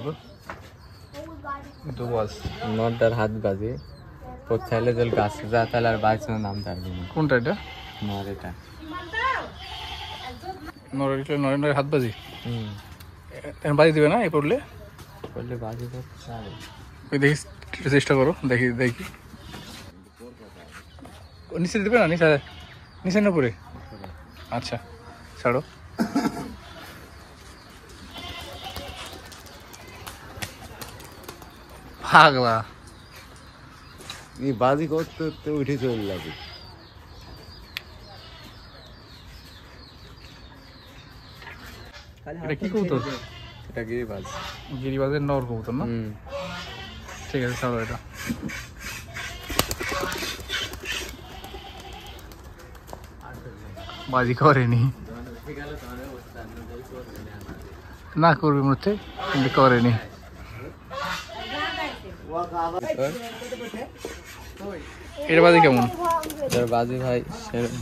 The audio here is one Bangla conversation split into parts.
কবুতর দুবাজ নটার হাত বাজে পড়তে জল গাছ যা তাহলে আর বাইক নাম থাকবে না। কোনটা এটা? নর এটা নরেন্দ্রের হাত বাজি। বাজি দিবে না? এ পড়লে পড়লে বাজি করতে ওই দেখি, চেষ্টা করো, দেখি দেখি। নিচে দিবে না? নিচে নিচে না পড়ে? আচ্ছা ছাড়ো। পাগলা বাজি করতে করতে উঠে চলে যাবে। এটা কি কবুতর? এটা গিরিবাজ। গিরিবাজের নর কবুতর না? ঠিক আছে ছাড়ো এটা। বাজি করেনি না, করবে মধ্যে কিন্তু করেনি। এর বাজি কেমন? এর বাজি ভাই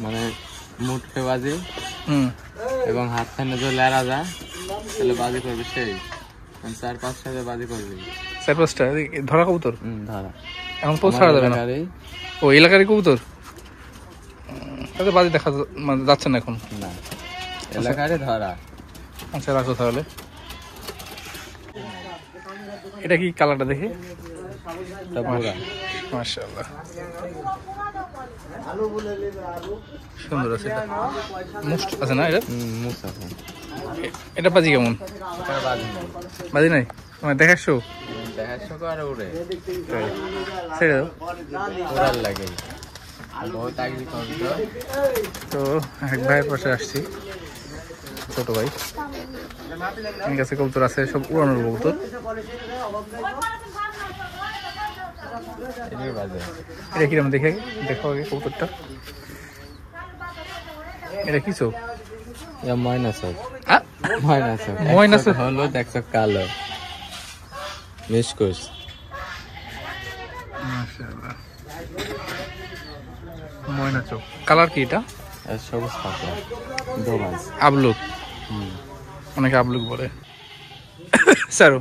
মানে মুঠে বাজি এবং হাত খানে যদি লেরা যায় তাহলে বাজি করবে সেই 4-5টা বাজি করবে। 4-5টা ধরা কবুতর? ধরা এখন তো ছাড়া যাবে না। ও এলাকারই কবুতর, তাহলে বাজি দেখা যাচ্ছে না এখন? না, এলাকারে ধরা। আচ্ছা রাখো তাহলে। এটা কি কালারটা দেখি? মাশাআল্লাহ সুন্দর আছে। মুস্ট আছে না? এটা মুস্ট আছে। এটা বাজি কেমন? বাজি নাই মানে দেখাচ্ছো? দেখাচ্ছো তো আর উড়ে ছেড়ে দাও, উড়ার লাগে। তো এক ভাইয়ের পাশে আসছি, ছোট ভাই, আমার কাছে কবুতর আছে সব উড়ানোর কবুতর। এটা কিরকম দেখে দেখো আগে কবুতরটা। এটা কি চোখ? ময়না চোখ। ময়না চোখ? ময়না চোখ হলো দেখছো কালো মিশকুশ। মাশাআল্লাহ ময়না চোখ। কালার কি এটা? সবুজ পাতা দোবাজ আবলুক, অনেকে আবলুক বলে। স্যার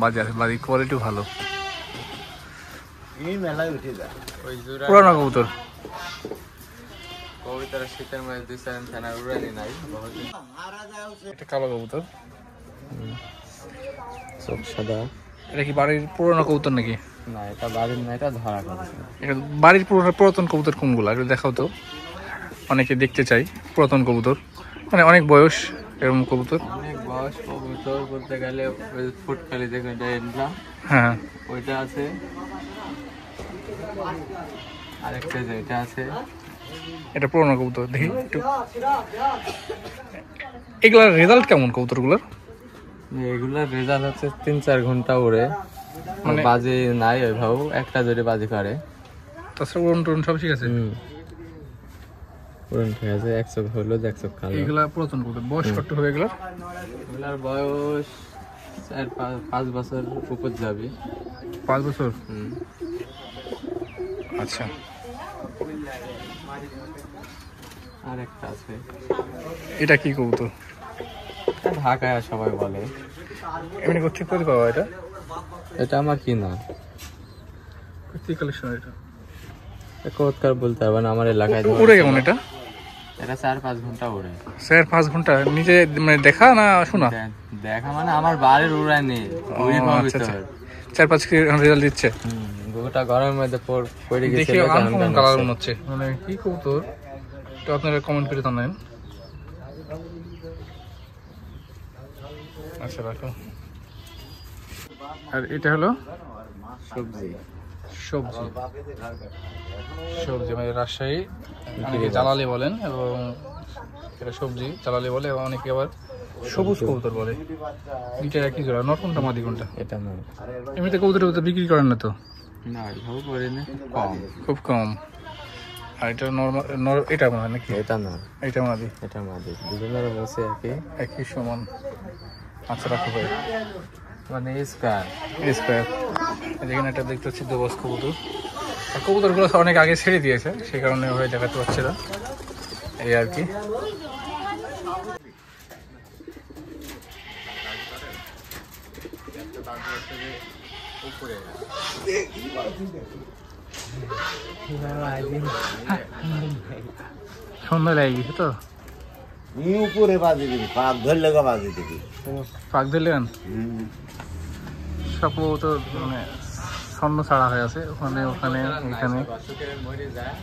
বাজার বাড়ি কোয়ালিটি ভালো। পুরানো কবুতর শীতের মধ্যে 2-4 ফেনা উড়ানি নাই। এটা কালো কবুতর, চোখ সাদা। এটা কি বাড়ির পুরোনো কবুতর নাকি? না এটা বাড়ির না, এটা ধরা কবুতর। এটা বাড়ির পুরাতন কবুতর কোনগুলো একটু দেখাও তো, অনেকে দেখতে চাই পুরাতন কবুতর, মানে অনেক বয়স এরকম কবুতর। অনেক বয়স কবুতর বলতে গেলে ফুটকালি যেখানটা এনলাম হ্যাঁ ওইটা আছে, আরেকটা যে এটা আছে। এটা পুরোনো কবুতর দেখি একটু। এগুলার রেজাল্ট কেমন কবুতরগুলোর? এগুলার রেজাল্ট হচ্ছে 3-4 ঘন্টা উড়ে, মানে বাজি নাই ওইভাবে একটা জোরে বাজি করে। তাছাড়া উড়ন টুড়ন সব ঠিক আছে? উড়ন ঠিক আছে, 1 চোখ হলো 1 চোখ কালো। এগুলা পুরাতন কবুতর। বয়স কত হবে এগুলার? এগুলার বয়স 4-5 বছর উপর যাবে। 5 বছর? আচ্ছা আর একটা আছে। এটা কি কবুতর? ঢাকায় সবাই বলে। এমনি কোথায় করে পাওয়া এটা? এটা আমার কি না, কোথায় কালেকশন এটা? কোথাকার বলতে পারবো না, আমার এলাকায়। উড়ে কেমন এটা? এটা 4-5 ঘন্টা উড়ে। 4-5 ঘন্টা নিজে মানে দেখা না শোনা? দেখা মানে আমার বাড়ির উড়ায় নেই। 4-5 রেজাল্ট দিচ্ছে। গোটা গরমের মধ্যে পড়ে গেছে। দেখি আনকমন কালার মনে হচ্ছে, মানে কি কবুতর তো আপনারা কমেন্ট করে জানাবেন। আচ্ছা রাখো। আর এটা হলো সবজি। সবজি সবজি মানে রাজশাহী অনেকে জালালি বলেন, এবং এটা সবজি জালালি বলে, এবং অনেকে আবার সবুজ কবুতর বলে। এটা একই জোড়া। নট কোনটা মাদি কোনটা? এটা না, এমনিতে কবুতর বিক্রি করেন না তো? না এভাবে করে না, কম, খুব কম। আর এটা নর্মাল, এটা মনে হয় নাকি? এটা না, এটা মাদি। এটা মাদি। দুজনের বসে একই সমান। আচ্ছা রাখো ভাই। মানে স্কয়ার যেখানে একটা দেখতে পাচ্ছি দুবাজ কবুতর। কবুতরগুলো অনেক আগে ছেড়ে দিয়েছে, সেই কারণে হয়ে দেখাতে পারছে না, এই আর কি। উপরে সন্ধ্যা লেগে গেছে তো, উপরে বাজে দিবি, পাক ধরলে গা বাজে দিবি। পাক দিলেন সব তো মানে স্বর্ণ ছাড়া হয়ে আছে ওখানে ওখানে এখানে। মরে যায়